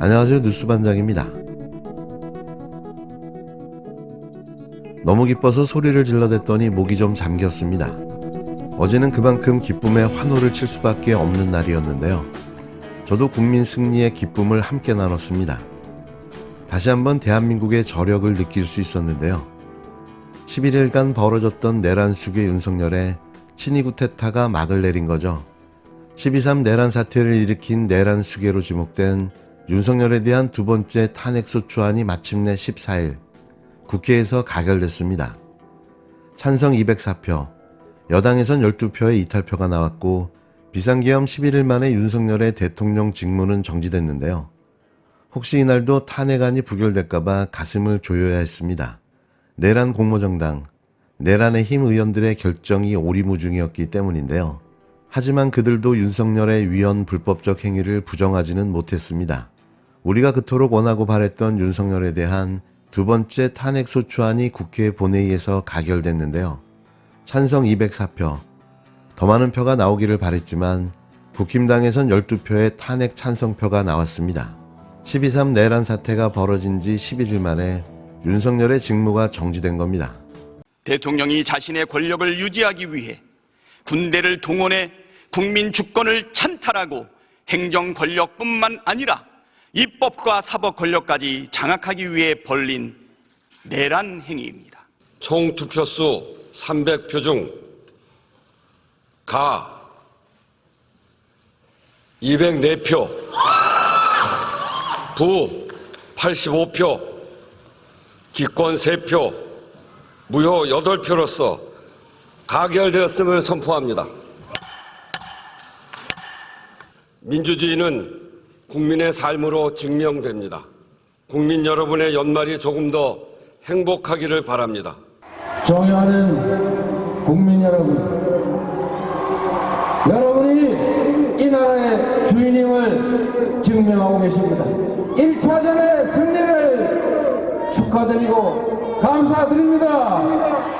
안녕하세요, 뉴스반장입니다. 너무 기뻐서 소리를 질러댔더니 목이 좀 잠겼습니다. 어제는 그만큼 기쁨에 환호를 칠 수밖에 없는 날이었는데요. 저도 국민 승리의 기쁨을 함께 나눴습니다. 다시 한번 대한민국의 저력을 느낄 수 있었는데요. 11일간 벌어졌던 내란 수괴 윤석열의 친위 쿠데타가 막을 내린 거죠. 12.3 내란 사태를 일으킨 내란 수괴로 지목된 윤석열에 대한 두 번째 탄핵소추안이 마침내 14일 국회에서 가결됐습니다. 찬성 204표, 여당에선 12표의 이탈표가 나왔고 비상계엄 11일 만에 윤석열의 대통령 직무는 정지됐는데요. 혹시 이날도 탄핵안이 부결될까봐 가슴을 조여야 했습니다. 내란 공모정당, 내란의 힘 의원들의 결정이 오리무중이었기 때문인데요. 하지만 그들도 윤석열의 위헌 불법적 행위를 부정하지는 못했습니다. 우리가 그토록 원하고 바랬던 윤석열에 대한 두 번째 탄핵소추안이 국회 본회의에서 가결됐는데요. 찬성 204표, 더 많은 표가 나오기를 바랬지만 국힘당에선 12표의 탄핵 찬성표가 나왔습니다. 12.3 내란 사태가 벌어진 지 11일 만에 윤석열의 직무가 정지된 겁니다. 대통령이 자신의 권력을 유지하기 위해 군대를 동원해 국민 주권을 찬탈하고 행정 권력뿐만 아니라 입법과 사법 권력까지 장악하기 위해 벌린 내란 행위입니다. 총 투표수 300표 중 가 204표, 부 85표, 기권 3표, 무효 8표로서 가결되었음을 선포합니다. 민주주의는 국민의 삶으로 증명됩니다. 국민 여러분의 연말이 조금 더 행복하기를 바랍니다. 존경하는 국민 여러분, 여러분이 이 나라의 주인임을 증명하고 계십니다. 1차전의 승리를 축하드리고 감사드립니다.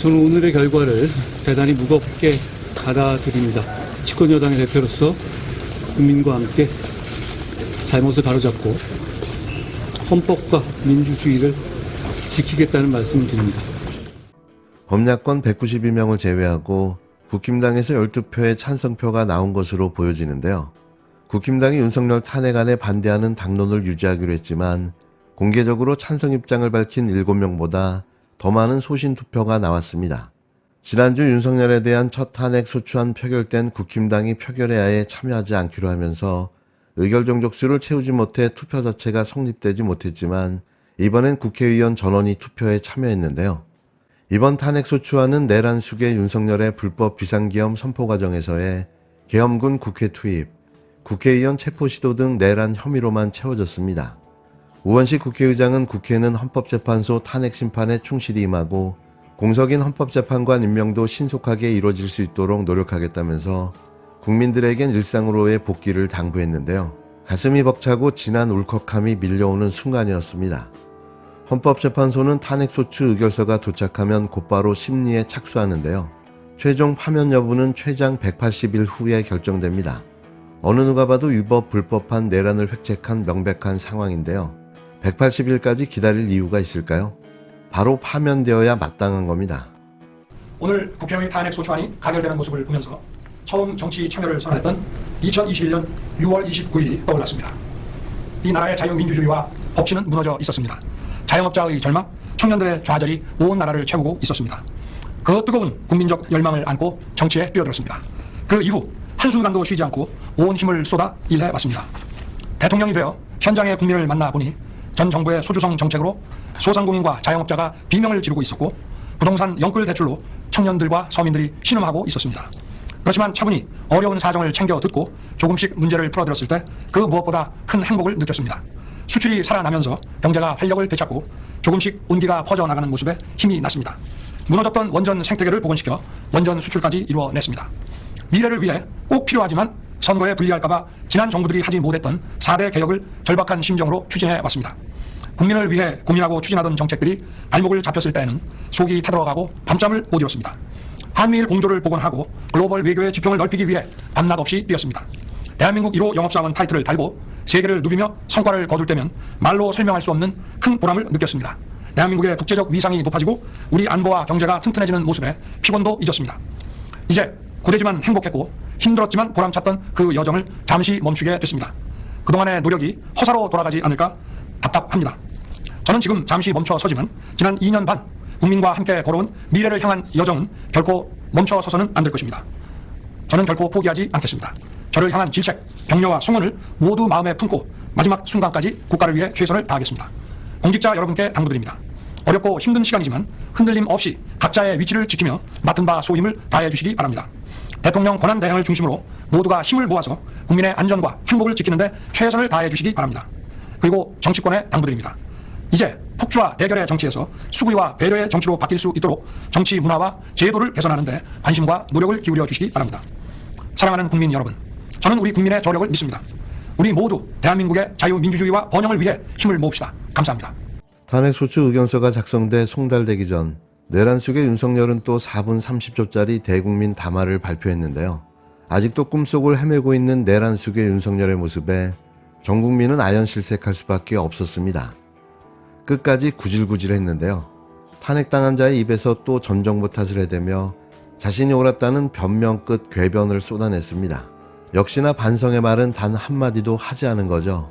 저는 오늘의 결과를 대단히 무겁게 받아들입니다. 집권여당의 대표로서 국민과 함께 잘못을 바로잡고 헌법과 민주주의를 지키겠다는 말씀을 드립니다. 범야권 192명을 제외하고 국힘당에서 12표의 찬성표가 나온 것으로 보여지는데요. 국힘당이 윤석열 탄핵안에 반대하는 당론을 유지하기로 했지만 공개적으로 찬성 입장을 밝힌 7명보다 더 많은 소신 투표가 나왔습니다. 지난주 윤석열에 대한 첫 탄핵 소추안 표결된 국힘당이 표결에 아예 참여하지 않기로 하면서 의결 정족수를 채우지 못해 투표 자체가 성립되지 못했지만 이번엔 국회의원 전원이 투표에 참여했는데요. 이번 탄핵 소추안은 내란 수괴 윤석열의 불법 비상계엄 선포 과정에서의 계엄군 국회 투입, 국회의원 체포 시도 등 내란 혐의로만 채워졌습니다. 우원식 국회의장은 국회는 헌법재판소 탄핵 심판에 충실히 임하고 공석인 헌법재판관 임명도 신속하게 이루어질 수 있도록 노력하겠다면서 국민들에겐 일상으로의 복귀를 당부했는데요. 가슴이 벅차고 진한 울컥함이 밀려오는 순간이었습니다. 헌법재판소는 탄핵소추 의결서가 도착하면 곧바로 심리에 착수하는데요. 최종 파면 여부는 최장 180일 후에 결정됩니다. 어느 누가 봐도 위법 불법한 내란을 획책한 명백한 상황인데요. 180일까지 기다릴 이유가 있을까요? 바로 파면되어야 마땅한 겁니다. 오늘 국회의 탄핵 소추안이 가결되는 모습을 보면서 처음 정치 참여를 선언했던 2021년 6월 29일이 떠올랐습니다. 이 나라의 자유민주주의와 법치는 무너져 있었습니다. 자영업자의 절망, 청년들의 좌절이 온 나라를 채우고 있었습니다. 그 뜨거운 국민적 열망을 안고 정치에 뛰어들었습니다. 그 이후 한순간도 쉬지 않고 온 힘을 쏟아 일해왔습니다. 대통령이 되어 현장의 국민을 만나보니 전 정부의 소주성 정책으로 소상공인과 자영업자가 비명을 지르고 있었고 부동산 영끌 대출로 청년들과 서민들이 신음하고 있었습니다. 그렇지만 차분히 어려운 사정을 챙겨 듣고 조금씩 문제를 풀어드렸을 때 그 무엇보다 큰 행복을 느꼈습니다. 수출이 살아나면서 경제가 활력을 되찾고 조금씩 온기가 퍼져나가는 모습에 힘이 났습니다. 무너졌던 원전 생태계를 복원시켜 원전 수출까지 이루어냈습니다. 미래를 위해 꼭 필요하지만 선거에 불리할까봐 지난 정부들이 하지 못했던 4대 개혁을 절박한 심정으로 추진해왔습니다. 국민을 위해 고민하고 추진하던 정책들이 발목을 잡혔을 때에는 속이 타들어가고 밤잠을 못 이뤘습니다. 한미일 공조를 복원하고 글로벌 외교의 지평을 넓히기 위해 밤낮 없이 뛰었습니다. 대한민국 1호 영업사원 타이틀을 달고 세계를 누비며 성과를 거둘 때면 말로 설명할 수 없는 큰 보람을 느꼈습니다. 대한민국의 국제적 위상이 높아지고 우리 안보와 경제가 튼튼해지는 모습에 피곤도 잊었습니다. 이제 고되지만 행복했고 힘들었지만 보람찼던 그 여정을 잠시 멈추게 됐습니다. 그동안의 노력이 허사로 돌아가지 않을까 답답합니다. 저는 지금 잠시 멈춰 서지만 지난 2년 반 국민과 함께 걸어온 미래를 향한 여정은 결코 멈춰 서서는 안 될 것입니다. 저는 결코 포기하지 않겠습니다. 저를 향한 질책, 격려와 성원을 모두 마음에 품고 마지막 순간까지 국가를 위해 최선을 다하겠습니다. 공직자 여러분께 당부드립니다. 어렵고 힘든 시간이지만 흔들림 없이 각자의 위치를 지키며 맡은 바 소임을 다해 주시기 바랍니다. 대통령 권한 대행을 중심으로 모두가 힘을 모아서 국민의 안전과 행복을 지키는 데 최선을 다해 주시기 바랍니다. 그리고 정치권에 당부드립니다. 이제 폭주와 대결의 정치에서 수구와 배려의 정치로 바뀔 수 있도록 정치 문화와 제도를 개선하는 데 관심과 노력을 기울여 주시기 바랍니다. 사랑하는 국민 여러분, 저는 우리 국민의 저력을 믿습니다. 우리 모두 대한민국의 자유민주주의와 번영을 위해 힘을 모읍시다. 감사합니다. 탄핵소추 의견서가 작성돼 송달되기 전 내란 속의 윤석열은 또 4분 30초짜리 대국민 담화를 발표했는데요. 아직도 꿈속을 헤매고 있는 내란 속의 윤석열의 모습에 전 국민은 아연실색할 수밖에 없었습니다. 끝까지 구질구질했는데요. 탄핵당한 자의 입에서 또 전 정부 탓을 해대며 자신이 옳았다는 변명 끝 궤변을 쏟아냈습니다. 역시나 반성의 말은 단 한마디도 하지 않은 거죠.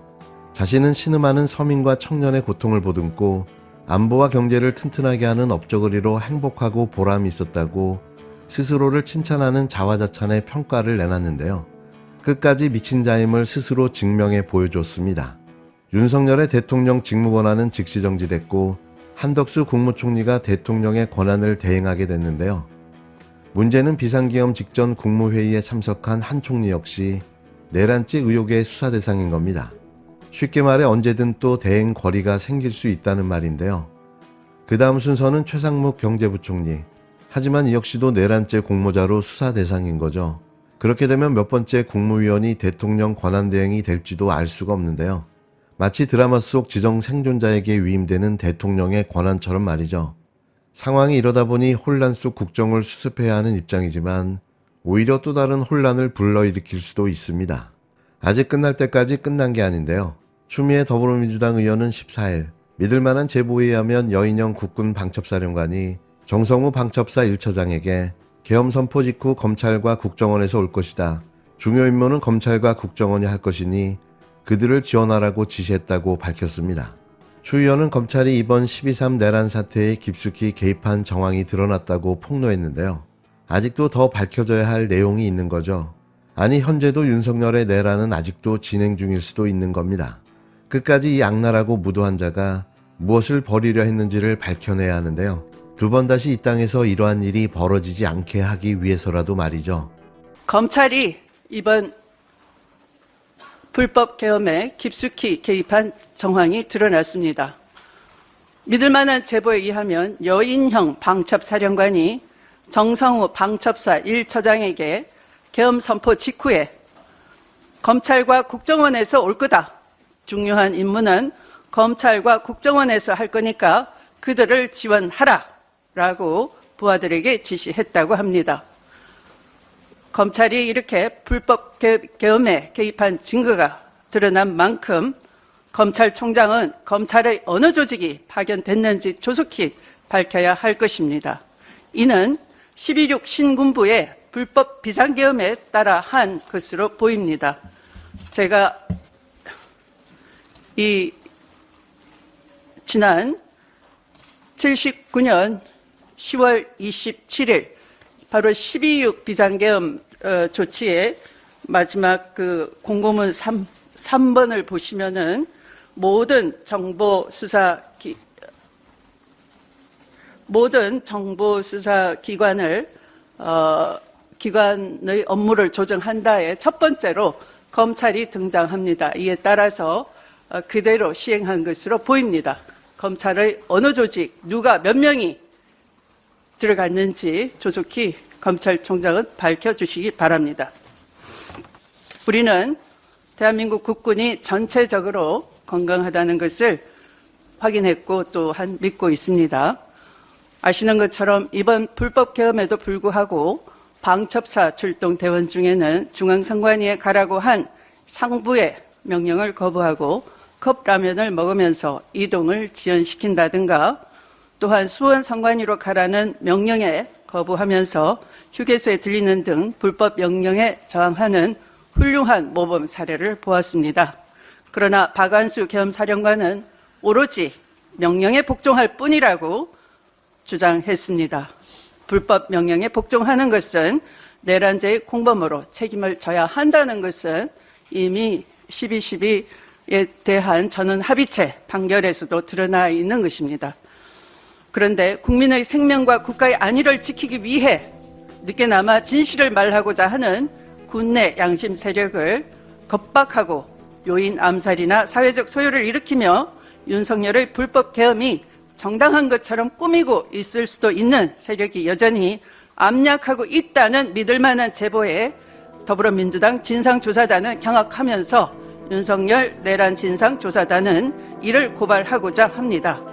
자신은 신음하는 서민과 청년의 고통을 보듬고 안보와 경제를 튼튼하게 하는 업적거리로 행복하고 보람이 있었다고 스스로를 칭찬하는 자화자찬의 평가를 내놨는데요. 끝까지 미친 자임을 스스로 증명해 보여줬습니다. 윤석열의 대통령 직무 권한은 즉시 정지됐고 한덕수 국무총리가 대통령의 권한을 대행하게 됐는데요. 문제는 비상기염 직전 국무회의에 참석한 한 총리 역시 내란죄 의혹의 수사 대상인 겁니다. 쉽게 말해 언제든 또 대행 거리가 생길 수 있다는 말인데요. 그 다음 순서는 최상목 경제부총리. 하지만 이 역시도 내란죄 공모자로 수사 대상인 거죠. 그렇게 되면 몇 번째 국무위원이 대통령 권한대행이 될지도 알 수가 없는데요. 마치 드라마 속 지정 생존자에게 위임되는 대통령의 권한처럼 말이죠. 상황이 이러다 보니 혼란 속 국정을 수습해야 하는 입장이지만 오히려 또 다른 혼란을 불러일으킬 수도 있습니다. 아직 끝날 때까지 끝난 게 아닌데요. 추미애 더불어민주당 의원은 14일 믿을만한 제보에 의하면 여인영 국군 방첩사령관이 정성우 방첩사 1처장에게 계엄 선포 직후 검찰과 국정원에서 올 것이다. 중요 임무는 검찰과 국정원이 할 것이니 그들을 지원하라고 지시했다고 밝혔습니다. 추 의원은 검찰이 이번 12.3 내란 사태에 깊숙이 개입한 정황이 드러났다고 폭로했는데요. 아직도 더 밝혀져야 할 내용이 있는 거죠. 아니 현재도 윤석열의 내란은 아직도 진행 중일 수도 있는 겁니다. 끝까지 이 악랄하고 무도한 자가 무엇을 벌이려 했는지를 밝혀내야 하는데요. 두 번 다시 이 땅에서 이러한 일이 벌어지지 않게 하기 위해서라도 말이죠. 검찰이 이번 불법 계엄에 깊숙이 개입한 정황이 드러났습니다. 믿을 만한 제보에 의하면 여인형 방첩사령관이 정성우 방첩사 1처장에게 계엄 선포 직후에 검찰과 국정원에서 올 거다. 중요한 임무는 검찰과 국정원에서 할 거니까 그들을 지원하라. 라고 부하들에게 지시했다고 합니다. 검찰이 이렇게 불법 계엄에 개입한 증거가 드러난 만큼 검찰총장은 검찰의 어느 조직이 파견됐는지 조속히 밝혀야 할 것입니다. 이는 12.6 신군부의 불법 비상계엄에 따라 한 것으로 보입니다. 제가 지난 79년 10월 27일 바로 12.6 비상계엄 조치의 마지막 그 공고문 3번을 보시면은 모든 정보 수사 기관의 업무를 조정한다에 첫 번째로 검찰이 등장합니다. 이에 따라서 그대로 시행한 것으로 보입니다. 검찰의 어느 조직, 누가 몇 명이 들어갔는지 조속히 검찰총장은 밝혀주시기 바랍니다. 우리는 대한민국 국군이 전체적으로 건강하다는 것을 확인했고 또한 믿고 있습니다. 아시는 것처럼 이번 불법 계엄에도 불구하고 방첩사 출동 대원 중에는 중앙선관위에 가라고 한 상부의 명령을 거부하고 컵라면을 먹으면서 이동을 지연시킨다든가, 또한 수원 선관위로 가라는 명령에 거부하면서 휴게소에 들리는 등 불법 명령에 저항하는 훌륭한 모범 사례를 보았습니다. 그러나 박안수 겸사령관은 오로지 명령에 복종할 뿐이라고 주장했습니다. 불법 명령에 복종하는 것은 내란죄의 공범으로 책임을 져야 한다는 것은 이미 12.12에 대한 전원 합의체 판결에서도 드러나 있는 것입니다. 그런데 국민의 생명과 국가의 안위를 지키기 위해 늦게나마 진실을 말하고자 하는 군내 양심 세력을 겁박하고 요인 암살이나 사회적 소요를 일으키며 윤석열의 불법 계엄이 정당한 것처럼 꾸미고 있을 수도 있는 세력이 여전히 압력하고 있다는 믿을 만한 제보에 더불어민주당 진상조사단을 경악하면서 윤석열 내란 진상조사단은 이를 고발하고자 합니다.